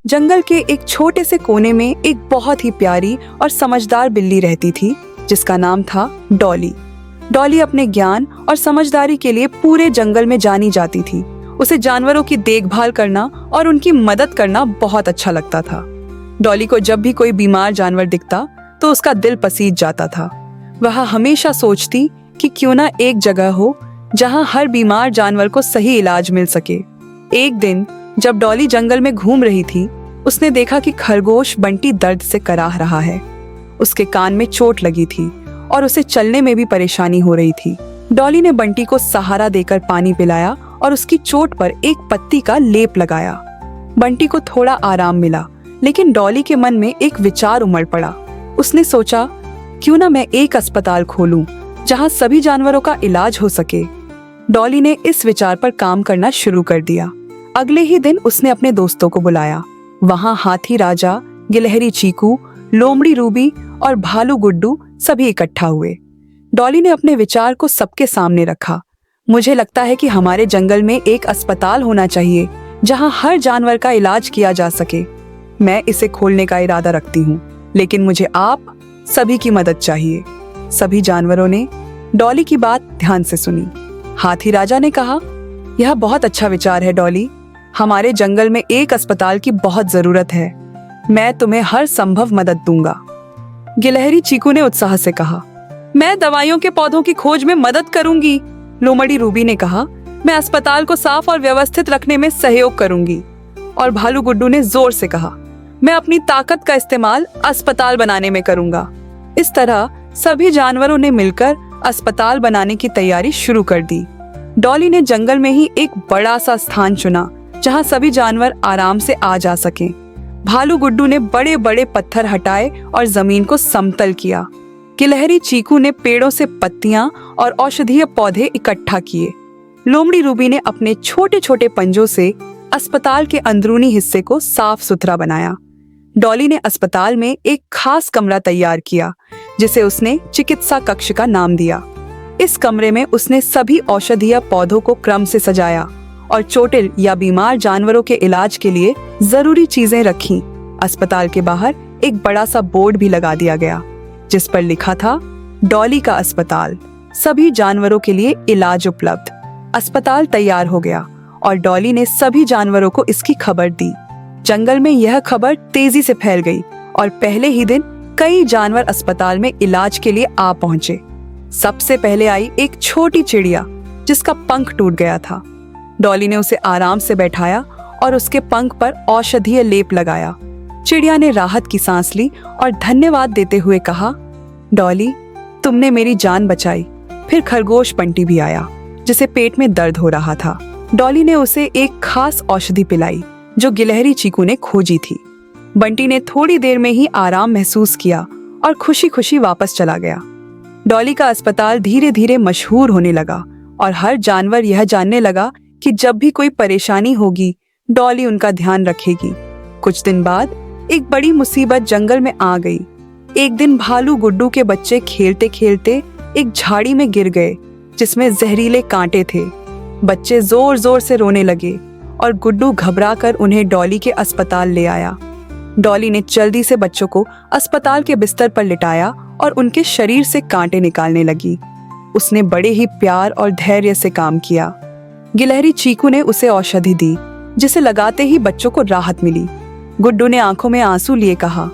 जंगल के एक छोटे से कोने में एक बहुत ही प्यारी और समझदार बिल्ली रहती थी जिसका नाम था डॉली। डॉली अपने ज्ञान और समझदारी के लिए पूरे जंगल में जानी जाती थी। उसे जानवरों की देखभाल करना और उनकी मदद करना बहुत अच्छा लगता था। डॉली को जब भी कोई बीमार जानवर दिखता तो उसका दिल पसीज जाता था। वह हमेशा सोचती कि क्यों ना एक जगह हो जहां हर बीमार जानवर को सही इलाज मिल सके। एक दिन जब डॉली जंगल में घूम रही थी, उसने देखा कि खरगोश बंटी दर्द से कराह रहा है। उसके कान में चोट लगी थी और उसे चलने में भी परेशानी हो रही थी। डॉली ने बंटी को सहारा देकर पानी पिलाया और उसकी चोट पर एक पत्ती का लेप लगाया। बंटी को थोड़ा आराम मिला, लेकिन डॉली के मन में एक विचार उमड़ पड़ा। उसने सोचा, क्यों ना मैं एक अस्पताल खोलूं जहां सभी जानवरों का इलाज हो सके। डॉली ने इस विचार पर काम करना शुरू कर दिया। अगले ही दिन उसने अपने दोस्तों को बुलाया। वहां हाथी राजा, गिलहरी चीकू, लोमड़ी रूबी और भालू गुड्डू सभी इकट्ठा हुए। डॉली ने अपने विचार को सबके सामने रखा। मुझे लगता है कि हमारे जंगल में एक अस्पताल होना चाहिए जहां हर जानवर का इलाज किया जा सके। मैं इसे खोलने का इरादा रखती हूँ, लेकिन मुझे आप सभी की मदद चाहिए। सभी जानवरों ने डॉली की बात ध्यान से सुनी। हाथी राजा ने कहा, यह बहुत अच्छा विचार है डॉली। हमारे जंगल में एक अस्पताल की बहुत जरूरत है। मैं तुम्हें हर संभव मदद दूंगा। गिलहरी चीकू ने उत्साह से कहा, मैं दवाइयों के पौधों की खोज में मदद करूंगी। लोमड़ी रूबी ने कहा, मैं अस्पताल को साफ और व्यवस्थित रखने में सहयोग करूंगी। और भालू गुड्डू ने जोर से कहा, मैं अपनी ताकत का इस्तेमाल अस्पताल बनाने में करूंगा। इस तरह सभी जानवरों ने मिलकर अस्पताल बनाने की तैयारी शुरू कर दी। डॉली ने जंगल में ही एक बड़ा सा स्थान चुना जहां सभी जानवर आराम से आ जा सकें। भालू गुड्डू ने बड़े बड़े पत्थर हटाए और जमीन को समतल किया। गिलहरी चीकू ने पेड़ों से पत्तियां और औषधीय पौधे इकट्ठा किए। लोमड़ी रूबी ने अपने छोटे छोटे पंजों से अस्पताल के अंदरूनी हिस्से को साफ सुथरा बनाया। डॉली ने अस्पताल में एक खास कमरा तैयार किया जिसे उसने चिकित्सा कक्ष का नाम दिया। इस कमरे में उसने सभी औषधीय पौधों को क्रम से सजाया और चोटिल या बीमार जानवरों के इलाज के लिए जरूरी चीजें रखीं। अस्पताल के बाहर एक बड़ा सा बोर्ड भी लगा दिया गया जिस पर लिखा था, डॉली का अस्पताल, सभी जानवरों के लिए इलाज उपलब्ध। अस्पताल तैयार हो गया और डॉली ने सभी जानवरों को इसकी खबर दी। जंगल में यह खबर तेजी से फैल गई और पहले ही दिन कई जानवर अस्पताल में इलाज के लिए आ पहुंचे। सबसे पहले आई एक छोटी चिड़िया जिसका पंख टूट गया था। डॉली ने उसे आराम से बैठाया और उसके पंख पर औषधीय लेप लगाया। चिड़िया ने राहत की सांस ली और धन्यवाद देते हुए कहा, डॉली, तुमने मेरी जान बचाई। फिर खरगोश बंटी भी आया जिसे पेट में दर्द हो रहा था। डॉली ने उसे एक खास औषधि पिलाई जो गिलहरी चीकू ने खोजी थी। बंटी ने थोड़ी देर में ही आराम महसूस किया और खुशी खुशी वापस चला गया। डॉली का अस्पताल धीरे धीरे मशहूर होने लगा और हर जानवर यह जानने लगा कि जब भी कोई परेशानी होगी, डॉली उनका ध्यान रखेगी। कुछ दिन बाद एक बड़ी मुसीबत जंगल में आ गई। एक दिन भालू गुड्डू के बच्चे खेलते खेलते एक झाड़ी में गिर गए जिसमें जहरीले कांटे थे। बच्चे जोर जोर से रोने लगे और गुड्डू घबराकर उन्हें डॉली के अस्पताल ले आया। डॉली ने जल्दी से बच्चों को अस्पताल के बिस्तर पर लिटाया और उनके शरीर से कांटे निकालने लगी। उसने बड़े ही प्यार और धैर्य से काम किया। गिलहरी चीकू ने उसे औषधि दी जिसे लगाते ही बच्चों को राहत मिली। गुड्डू ने आंखों में आंसू लिए कहा,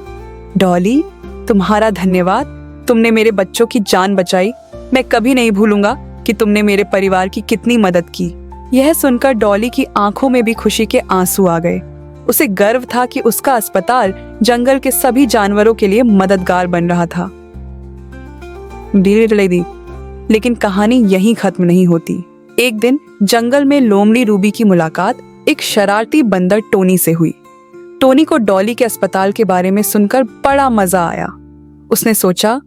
डॉली, तुम्हारा धन्यवाद। तुमने मेरे बच्चों की जान बचाई। मैं कभी नहीं भूलूंगा कि तुमने मेरे परिवार की कितनी मदद की। यह सुनकर डॉली की आंखों में भी खुशी के आंसू आ गए। उसे गर्व था कि उसका अस्पताल जंगल के सभी जानवरों के लिए मददगार बन रहा था। लेकिन कहानी यहीं खत्म नहीं होती। एक दिन जंगल में लोमड़ी रूबी की मुलाकात एक शरारती बंदर टोनी से हुई। टोनी को डॉली के अस्पताल के बारे में सुनकर बड़ा मजा आया। उसने सोचा,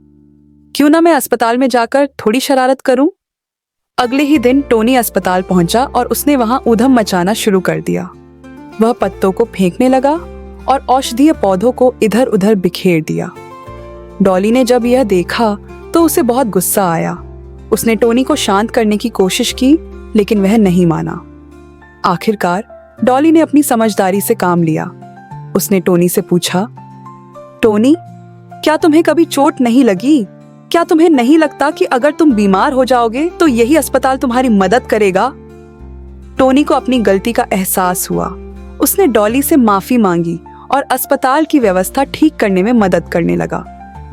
क्यों ना मैं अस्पताल में जाकर थोड़ी शरारत करूं। अगले ही दिन टोनी अस्पताल पहुंचा और उसने वहां ऊधम मचाना शुरू कर दिया। वह पत्तों को फेंकने लगा और औषधीय पौधों को इधर उधर बिखेर दिया। डॉली ने जब यह देखा तो उसे बहुत गुस्सा आया। उसने टोनी को शांत करने की कोशिश की, लेकिन वह नहीं माना। आखिरकार डॉली ने अपनी समझदारी से काम लिया। उसने टोनी से पूछा, टोनी, क्या तुम्हें कभी चोट नहीं लगी? क्या तुम्हें नहीं लगता कि अगर तुम बीमार हो जाओगे तो यही अस्पताल तुम्हारी मदद करेगा? टोनी को अपनी गलती का एहसास हुआ। उसने डॉली से माफी मांगी और अस्पताल की व्यवस्था ठीक करने में मदद करने लगा।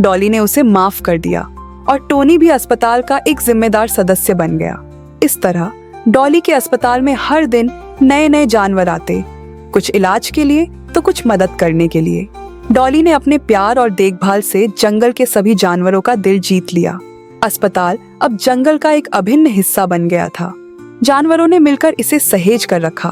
डॉली ने उसे माफ कर दिया और टोनी भी अस्पताल का एक जिम्मेदार सदस्य बन गया। इस तरह डॉली के अस्पताल में हर दिन नए नए जानवर आते, कुछ इलाज के लिए तो कुछ मदद करने के लिए। डॉली ने अपने प्यार और देखभाल से जंगल के सभी जानवरों का दिल जीत लिया। अस्पताल अब जंगल का एक अभिन्न हिस्सा बन गया था। जानवरों ने मिलकर इसे सहेज कर रखा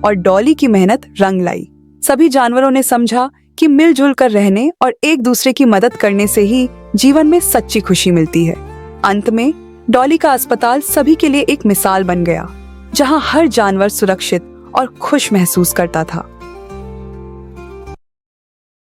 और डॉली की मेहनत रंग लाई। सभी जानवरों ने समझा कि मिलजुल कर रहने और एक दूसरे की मदद करने से ही जीवन में सच्ची खुशी मिलती है। अंत में डॉली का अस्पताल सभी के लिए एक मिसाल बन गया, जहां हर जानवर सुरक्षित और खुश महसूस करता था।